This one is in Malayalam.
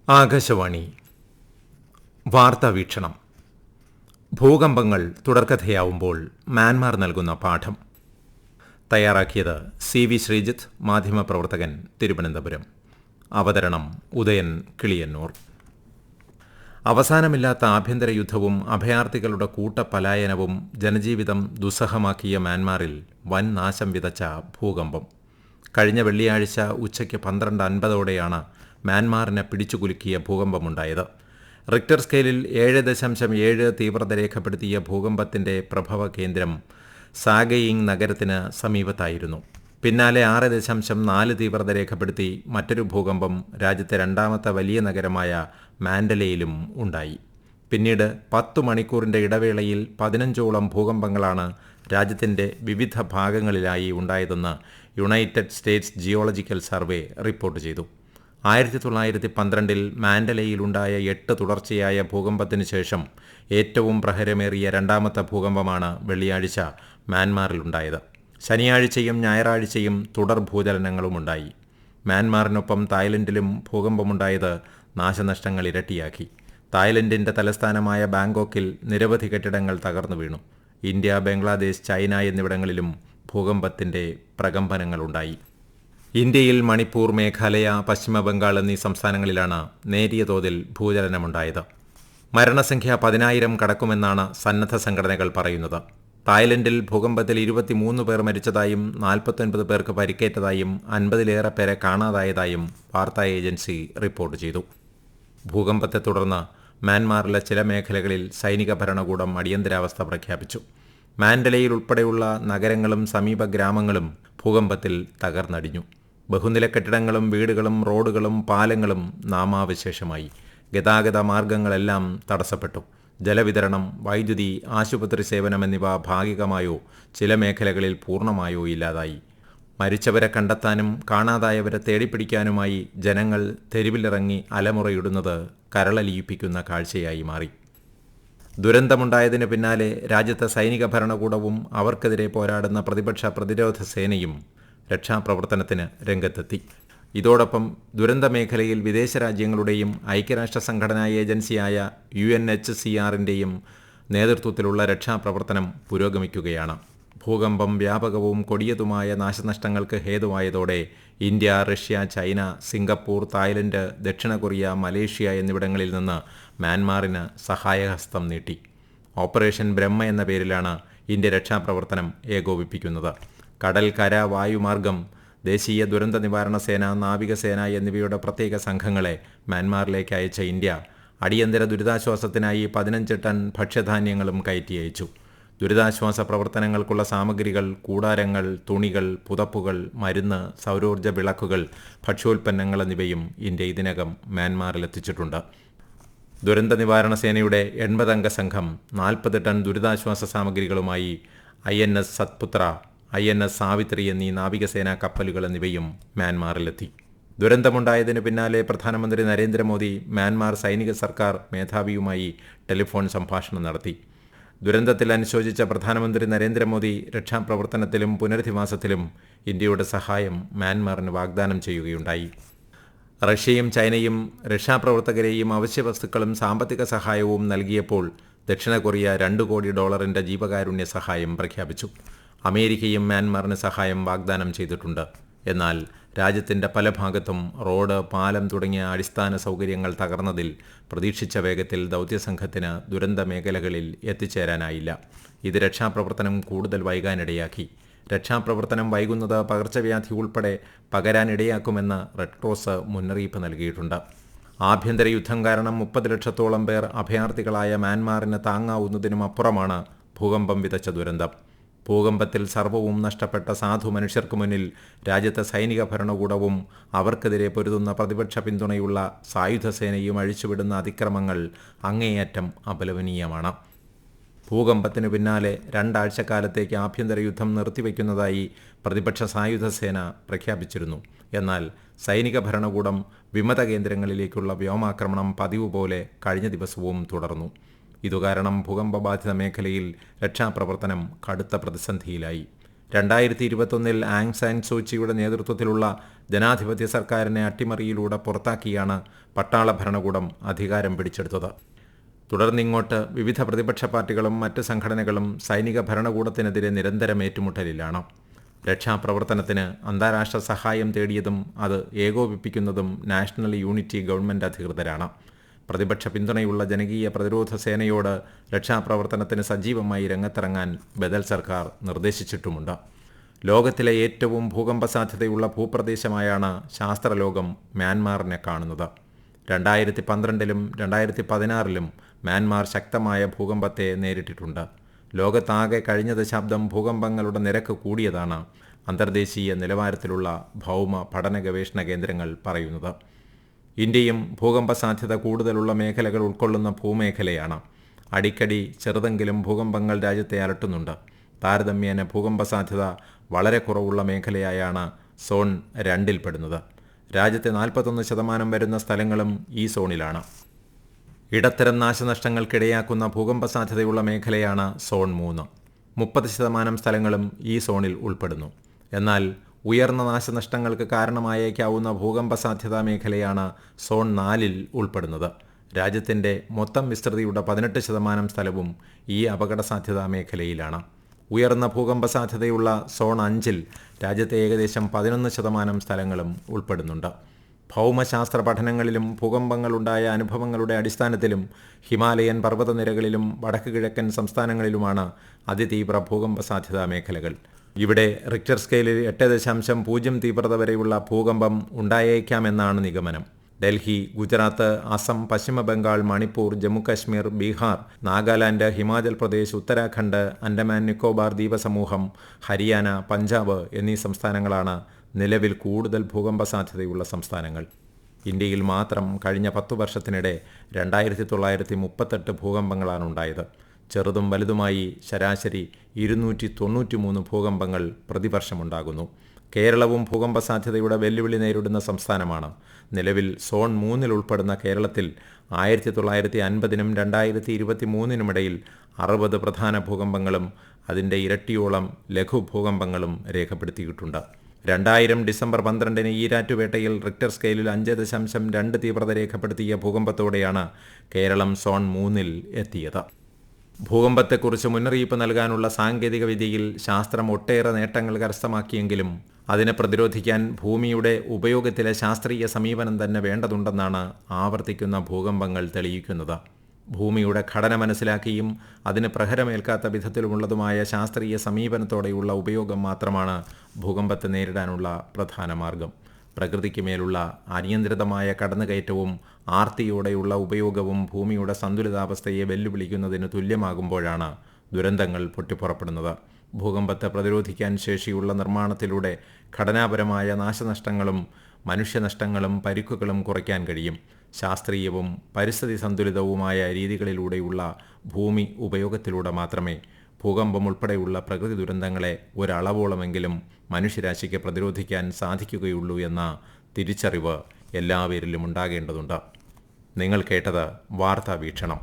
ആകാശവാണി വാർത്താ വീക്ഷണം. ഭൂകമ്പങ്ങൾ തുടർക്കഥയാവുമ്പോൾ മ്യാൻമാർ നൽകുന്ന പാഠം. തയ്യാറാക്കിയത് വി ശ്രീജിത്ത്, മാധ്യമപ്രവർത്തകൻ, തിരുവനന്തപുരം. അവതരണം ഉദയൻ കിളിയന്നൂർ. അവസാനമില്ലാത്ത ആഭ്യന്തര യുദ്ധവും അഭയാർത്ഥികളുടെ കൂട്ടപലായനവും ജനജീവിതം ദുസ്സഹമാക്കിയ മ്യാൻമാറിൽ വൻ നാശം വിതച്ച ഭൂകമ്പം. കഴിഞ്ഞ വെള്ളിയാഴ്ച ഉച്ചയ്ക്ക് 12:50 മ്യാൻമാറിനെ പിടിച്ചുകുലുക്കിയ ഭൂകമ്പമുണ്ടായത്. റിക്ടർ സ്കെയിലിൽ 7.7 തീവ്രത രേഖപ്പെടുത്തിയ ഭൂകമ്പത്തിന്റെ പ്രഭവ കേന്ദ്രം സാഗയിങ് നഗരത്തിന് സമീപത്തായിരുന്നു. പിന്നാലെ 6.4 തീവ്രത രേഖപ്പെടുത്തി മറ്റൊരു ഭൂകമ്പം രാജ്യത്തെ രണ്ടാമത്തെ വലിയ നഗരമായ മാൻഡലയിലും ഉണ്ടായി. പിന്നീട് 10 മണിക്കൂറിന്റെ ഇടവേളയിൽ 15ഓളം ഭൂകമ്പങ്ങളാണ് രാജ്യത്തിന്റെ വിവിധ ഭാഗങ്ങളിലായി ഉണ്ടായതെന്ന് United States geological survey report ചെയ്തു. 1912 മാൻഡലയിലുണ്ടായ 8 തുടർച്ചയായ ഭൂകമ്പത്തിനു ശേഷം ഏറ്റവും പ്രഹരമേറിയ രണ്ടാമത്തെ ഭൂകമ്പമാണ് വെള്ളിയാഴ്ച മ്യാൻമാറിലുണ്ടായത്. ശനിയാഴ്ചയും ഞായറാഴ്ചയും തുടർ ഭൂചലനങ്ങളുമുണ്ടായി. മ്യാൻമാറിനൊപ്പം തായ്ലൻഡിലും ഭൂകമ്പമുണ്ടായത് നാശനഷ്ടങ്ങൾ ഇരട്ടിയാക്കി. തായ്ലൻഡിന്റെ തലസ്ഥാനമായ ബാങ്കോക്കിൽ നിരവധി കെട്ടിടങ്ങൾ തകർന്നു വീണു. ഇന്ത്യ, ബംഗ്ലാദേശ്, ചൈന എന്നിവിടങ്ങളിലും ഭൂകമ്പത്തിന്റെ പ്രകമ്പനങ്ങളുണ്ടായി. ഇന്ത്യയിൽ മണിപ്പൂർ, മേഘാലയ, പശ്ചിമ ബംഗാൾ എന്നീ സംസ്ഥാനങ്ങളിലാണ് നേരിയ തോതിൽ ഭൂചലനമുണ്ടായത്. മരണസംഖ്യ 10,000 കടക്കുമെന്നാണ് സന്നദ്ധ സംഘടനകൾ പറയുന്നത്. തായ്ലൻഡിൽ ഭൂകമ്പത്തിൽ 23 പേർ മരിച്ചതായും 49 പേർക്ക് പരിക്കേറ്റതായും 50-ലേറെ പേരെ കാണാതായതായും വാർത്താ ഏജൻസി റിപ്പോർട്ട് ചെയ്തു. ഭൂകമ്പത്തെ തുടർന്ന് മ്യാൻമാറിലെ ചില മേഖലകളിൽ സൈനിക ഭരണകൂടം അടിയന്തരാവസ്ഥ പ്രഖ്യാപിച്ചു. മാൻഡലയിൽ ഉൾപ്പെടെയുള്ള നഗരങ്ങളും സമീപ ഗ്രാമങ്ങളും ഭൂകമ്പത്തിൽ തകർന്നടിഞ്ഞു. ബഹുനില കെട്ടിടങ്ങളും വീടുകളും റോഡുകളും പാലങ്ങളും നാമാവശേഷമായി. ഗതാഗത മാർഗങ്ങളെല്ലാം തടസ്സപ്പെട്ടു. ജലവിതരണം, വൈദ്യുതി, ആശുപത്രി സേവനം എന്നിവ ഭാഗികമായോ ചില മേഖലകളിൽ പൂർണ്ണമായോ ഇല്ലാതായി. മരിച്ചവരെ കണ്ടെത്താനും കാണാതായവരെ തേടിപ്പിടിക്കാനുമായി ജനങ്ങൾ തെരുവിലിറങ്ങി അലമുറയിടുന്നത് കരളലിയിപ്പിക്കുന്ന കാഴ്ചയായി മാറി. ദുരന്തമുണ്ടായതിനു പിന്നാലെ രാജ്യത്തെ സൈനിക ഭരണകൂടവും അവർക്കെതിരെ പോരാടുന്ന പ്രതിപക്ഷ പ്രതിരോധ സേനയും രക്ഷാപ്രവർത്തനത്തിന് രംഗത്തെത്തി. ഇതോടൊപ്പം ദുരന്ത മേഖലയിൽ വിദേശ രാജ്യങ്ങളുടെയും ഐക്യരാഷ്ട്ര സംഘടനാ ഏജൻസിയായ UNHCRന്റെയും നേതൃത്വത്തിലുള്ള രക്ഷാപ്രവർത്തനം പുരോഗമിക്കുകയാണ്. ഭൂകമ്പം വ്യാപകവും കൊടിയതുമായ നാശനഷ്ടങ്ങൾക്ക് ഹേതുവായതോടെ India, Russia, China, Singapore, Thailand, ദക്ഷിണ കൊറിയ, മലേഷ്യ എന്നിവിടങ്ങളിൽ നിന്ന് മ്യാൻമാറിന് സഹായഹസ്തം നീട്ടി. ഓപ്പറേഷൻ ബ്രഹ്മ എന്ന പേരിലാണ് ഇന്ത്യ രക്ഷാപ്രവർത്തനം ഏകോപിപ്പിക്കുന്നത്. കടൽ, കര, വായുമാർഗം ദേശീയ ദുരന്ത നിവാരണ സേന, നാവികസേന എന്നിവയുടെ പ്രത്യേക സംഘങ്ങളെ മ്യാൻമാറിലേക്ക് അയച്ച ഇന്ത്യ അടിയന്തര ദുരിതാശ്വാസത്തിനായി 15 ടൺ ഭക്ഷ്യധാന്യങ്ങളും കയറ്റി അയച്ചു. ദുരിതാശ്വാസ പ്രവർത്തനങ്ങൾക്കുള്ള സാമഗ്രികൾ, കൂടാരങ്ങൾ, തുണികൾ, പുതപ്പുകൾ, മരുന്ന്, സൗരോർജ്ജ വിളക്കുകൾ, ഭക്ഷ്യോൽപ്പന്നങ്ങൾ എന്നിവയും ഇന്ത്യ ഇതിനകം മ്യാൻമാറിലെത്തിച്ചിട്ടുണ്ട്. ദുരന്ത നിവാരണ സേനയുടെ 80-അംഗ സംഘം 40 ടൺ ദുരിതാശ്വാസ സാമഗ്രികളുമായി INS സത്പുത്ര, INS സാവിത്രി എന്നീ നാവികസേനാ കപ്പലുകൾ എന്നിവയും മ്യാൻമാറിലെത്തി. ദുരന്തമുണ്ടായതിനു പിന്നാലെ പ്രധാനമന്ത്രി നരേന്ദ്രമോദി മ്യാൻമാർ സൈനിക സർക്കാർ മേധാവിയുമായി ടെലിഫോൺ സംഭാഷണം നടത്തി. ദുരന്തത്തിൽ അനുശോചിച്ച പ്രധാനമന്ത്രി നരേന്ദ്രമോദി രക്ഷാപ്രവർത്തനത്തിലും പുനരധിവാസത്തിലും ഇന്ത്യയുടെ സഹായം മ്യാൻമാറിന് വാഗ്ദാനം ചെയ്യുകയുണ്ടായി. റഷ്യയും ചൈനയും രക്ഷാപ്രവർത്തകരെയും അവശ്യവസ്തുക്കളും സാമ്പത്തിക സഹായവും നൽകിയപ്പോൾ ദക്ഷിണ കൊറിയ $2 കോടി ജീവകാരുണ്യ സഹായം പ്രഖ്യാപിച്ചു. അമേരിക്കയും മ്യാൻമാറിന് സഹായം വാഗ്ദാനം ചെയ്തിട്ടുണ്ട്. എന്നാൽ രാജ്യത്തിന്റെ പല ഭാഗത്തും റോഡ്, പാലം തുടങ്ങിയ അടിസ്ഥാന സൗകര്യങ്ങൾ തകർന്നതിൽ പ്രതീക്ഷിച്ച വേഗത്തിൽ ദൗത്യസംഘത്തിന് ദുരന്ത മേഖലകളിൽ എത്തിച്ചേരാനായില്ല. ഇത് രക്ഷാപ്രവർത്തനം കൂടുതൽ വൈകാനിടയാക്കി. രക്ഷാപ്രവർത്തനം വൈകുന്നത് പകർച്ചവ്യാധി ഉൾപ്പെടെ പകരാനിടയാക്കുമെന്ന് റെഡ് ക്രോസ് മുന്നറിയിപ്പ് നൽകിയിട്ടുണ്ട്. ആഭ്യന്തര യുദ്ധം കാരണം 30 ലക്ഷത്തോളം പേർ അഭയാർത്ഥികളായ മ്യാൻമാറിന് താങ്ങാവുന്നതിനും അപ്പുറമാണ് ഭൂകമ്പം വിതച്ച ദുരന്തം. ഭൂകമ്പത്തിൽ സർവ്വവും നഷ്ടപ്പെട്ട സാധു മനുഷ്യർക്ക് മുന്നിൽ രാജ്യത്തെ സൈനിക ഭരണകൂടവും അവർക്കെതിരെ പൊരുതുന്ന പ്രതിപക്ഷ പിന്തുണയുള്ള സായുധ സേനയും അഴിച്ചുവിടുന്ന അതിക്രമങ്ങൾ അങ്ങേയറ്റം അപലപനീയമാണ്. ഭൂകമ്പത്തിനു പിന്നാലെ 2 ആഴ്ചക്കാലത്തേക്ക് ആഭ്യന്തര യുദ്ധം നിർത്തിവെക്കുന്നതായി പ്രതിപക്ഷ സായുധ സേന പ്രഖ്യാപിച്ചിരുന്നു. എന്നാൽ സൈനിക ഭരണകൂടം വിമത കേന്ദ്രങ്ങളിലേക്കുള്ള വ്യോമാക്രമണം പതിവ് പോലെ കഴിഞ്ഞ ദിവസവും തുടർന്നു. ഇതുകാരണം ഭൂകമ്പബാധിത മേഖലയിൽ രക്ഷാപ്രവർത്തനം കടുത്ത പ്രതിസന്ധിയിലായി. 2021 ആങ് സാൻ സൂചിയുടെ നേതൃത്വത്തിലുള്ള ജനാധിപത്യ സർക്കാരിനെ അട്ടിമറിയിലൂടെ പുറത്താക്കിയാണ് പട്ടാള ഭരണകൂടം അധികാരം പിടിച്ചെടുത്തത്. തുടർന്നിങ്ങോട്ട് വിവിധ പ്രതിപക്ഷ പാർട്ടികളും മറ്റ് സംഘടനകളും സൈനിക ഭരണകൂടത്തിനെതിരെ നിരന്തരം ഏറ്റുമുട്ടലിലാണ്. രക്ഷാപ്രവർത്തനത്തിന് അന്താരാഷ്ട്ര സഹായം തേടിയതും അത് ഏകോപിപ്പിക്കുന്നതും നാഷണൽ യൂണിറ്റി ഗവൺമെൻറ് അധികൃതരാണ്. പ്രതിപക്ഷ പിന്തുണയുള്ള ജനകീയ പ്രതിരോധ സേനയോട് രക്ഷാപ്രവർത്തനത്തിന് സജീവമായി രംഗത്തിറങ്ങാൻ ബദൽ സർക്കാർ നിർദ്ദേശിച്ചിട്ടുമുണ്ട്. ലോകത്തിലെ ഏറ്റവും ഭൂകമ്പ സാധ്യതയുള്ള ഭൂപ്രദേശമായാണ് ശാസ്ത്രലോകം മ്യാൻമാറിനെ കാണുന്നത്. 2012-ലും 2016-ലും മ്യാൻമാർ ശക്തമായ ഭൂകമ്പത്തെ നേരിട്ടിട്ടുണ്ട്. ലോകത്താകെ കഴിഞ്ഞ ദശാബ്ദം ഭൂകമ്പങ്ങളുടെ നിരക്ക് കൂടിയതാണ് അന്തർദേശീയ നിലവാരത്തിലുള്ള ഭൗമ പഠന ഗവേഷണ കേന്ദ്രങ്ങൾ പറയുന്നത്. ഇന്ത്യയും ഭൂകമ്പ സാധ്യത കൂടുതലുള്ള മേഖലകൾ ഉൾക്കൊള്ളുന്ന ഭൂമേഖലയാണ്. അടിക്കടി ചെറുതെങ്കിലും ഭൂകമ്പങ്ങൾ രാജ്യത്തെ അലട്ടുന്നുണ്ട്. താരതമ്യേന ഭൂകമ്പ സാധ്യത വളരെ കുറവുള്ള മേഖലയായാണ് സോൺ 2 പെടുന്നത്. രാജ്യത്തെ 41% വരുന്ന സ്ഥലങ്ങളും ഈ സോണിലാണ്. ഇടത്തരം നാശനഷ്ടങ്ങൾക്കിടയാക്കുന്ന ഭൂകമ്പ സാധ്യതയുള്ള മേഖലയാണ് സോൺ 3. 30% സ്ഥലങ്ങളും ഈ സോണിൽ ഉൾപ്പെടുന്നു. എന്നാൽ ഉയർന്ന നാശനഷ്ടങ്ങൾക്ക് കാരണമായേക്കാവുന്ന ഭൂകമ്പ സാധ്യതാ മേഖലയാണ് സോൺ 4-ൽ ഉൾപ്പെടുന്നത്. രാജ്യത്തിൻ്റെ മൊത്തം വിസ്തൃതിയുടെ 18% സ്ഥലവും ഈ അപകട സാധ്യതാ മേഖലയിലാണ്. ഉയർന്ന ഭൂകമ്പ സാധ്യതയുള്ള സോൺ 5-ൽ രാജ്യത്തെ ഏകദേശം 11% സ്ഥലങ്ങളും ഉൾപ്പെടുന്നുണ്ട്. ഭൗമശാസ്ത്ര പഠനങ്ങളിലും ഭൂകമ്പങ്ങളുണ്ടായ അനുഭവങ്ങളുടെ അടിസ്ഥാനത്തിലും ഹിമാലയൻ പർവ്വതനിരകളിലും വടക്ക് കിഴക്കൻ സംസ്ഥാനങ്ങളിലുമാണ് അതിതീവ്ര ഭൂകമ്പ സാധ്യതാ മേഖലകൾ. ഇവിടെ റിക്ടർ സ്കെയിലിൽ 8.0 തീവ്രത വരെയുള്ള ഭൂകമ്പം ഉണ്ടായേക്കാമെന്നാണ് നിഗമനം. ഡൽഹി, ഗുജറാത്ത്, അസം, പശ്ചിമ ബംഗാൾ, മണിപ്പൂർ, ജമ്മുകശ്മീർ, ബീഹാർ, നാഗാലാൻഡ്, ഹിമാചൽ പ്രദേശ്, ഉത്തരാഖണ്ഡ്, ആൻഡമാൻ നിക്കോബാർ ദ്വീപസമൂഹം, ഹരിയാന, പഞ്ചാബ് എന്നീ സംസ്ഥാനങ്ങളാണ് നിലവിൽ കൂടുതൽ ഭൂകമ്പ സാധ്യതയുള്ള സംസ്ഥാനങ്ങൾ. ഇന്ത്യയിൽ മാത്രം കഴിഞ്ഞ 10 വർഷത്തിനിടെ 2938 ഭൂകമ്പങ്ങളാണ് ഉണ്ടായത്. ചെറുതും വലുതുമായി ശരാശരി 293 ഭൂകമ്പങ്ങൾ പ്രതിവർഷമുണ്ടാകുന്നു. കേരളവും ഭൂകമ്പ സാധ്യതയുടെ വെല്ലുവിളി നേരിടുന്ന സംസ്ഥാനമാണ്. നിലവിൽ സോൺ 3-ൽ ഉൾപ്പെടുന്ന കേരളത്തിൽ 1950-നും 2023-നുമിടയിൽ 60 പ്രധാന ഭൂകമ്പങ്ങളും അതിൻ്റെ ഇരട്ടിയോളം ലഘു ഭൂകമ്പങ്ങളും രേഖപ്പെടുത്തിയിട്ടുണ്ട്. 2000 ഡിസംബർ 12-ന് ഈരാറ്റുപേട്ടയിൽ റിക്ടർ സ്കെയിലിൽ 5.2 തീവ്രത രേഖപ്പെടുത്തിയ ഭൂകമ്പത്തോടെയാണ് കേരളം സോൺ 3-ൽ എത്തിയത്. ഭൂകമ്പത്തെക്കുറിച്ച് മുന്നറിയിപ്പ് നൽകാനുള്ള സാങ്കേതിക വിദ്യയിൽ ശാസ്ത്രം ഒട്ടേറെ നേട്ടങ്ങൾ കരസ്ഥമാക്കിയെങ്കിലും അതിനെ പ്രതിരോധിക്കാൻ ഭൂമിയുടെ ഉപയോഗത്തിലെ ശാസ്ത്രീയ സമീപനം തന്നെ വേണ്ടതുണ്ടെന്നാണ് ആവർത്തിക്കുന്ന ഭൂകമ്പങ്ങൾ തെളിയിക്കുന്നത്. ഭൂമിയുടെ ഘടന മനസ്സിലാക്കിയും അതിന് പ്രഹരമേൽക്കാത്ത വിധത്തിലുമുള്ളതുമായ ശാസ്ത്രീയ സമീപനത്തോടെയുള്ള ഉപയോഗം മാത്രമാണ് ഭൂകമ്പത്തെ നേരിടാനുള്ള പ്രധാന മാർഗം. പ്രകൃതിക്ക് മേലുള്ള അനിയന്ത്രിതമായ കടന്നുകയറ്റവും ആർത്തിയോടെയുള്ള ഉപയോഗവും ഭൂമിയുടെ സന്തുലിതാവസ്ഥയെ വെല്ലുവിളിക്കുന്നതിന് തുല്യമാകുമ്പോഴാണ് ദുരന്തങ്ങൾ പൊട്ടിപ്പുറപ്പെടുന്നത്. ഭൂകമ്പത്തെ പ്രതിരോധിക്കാൻ ശേഷിയുള്ള നിർമ്മാണത്തിലൂടെ ഘടനാപരമായ നാശനഷ്ടങ്ങളും മനുഷ്യനഷ്ടങ്ങളും പരിക്കുകളും കുറയ്ക്കാൻ കഴിയും. ശാസ്ത്രീയവും പരിസ്ഥിതി സന്തുലിതവുമായ രീതികളിലൂടെയുള്ള ഭൂമി ഉപയോഗത്തിലൂടെ മാത്രമേ ഭൂകമ്പം ഉൾപ്പെടെയുള്ള പ്രകൃതി ദുരന്തങ്ങളെ ഒരളവോളമെങ്കിലും മനുഷ്യരാശിക്ക് പ്രതിരോധിക്കാൻ സാധിക്കുകയുള്ളൂ എന്ന തിരിച്ചറിവ് എല്ലാവരിലും ഉണ്ടാകേണ്ടതുണ്ട്. നിങ്ങൾ കേട്ടത് വാർത്താ വീക്ഷണം.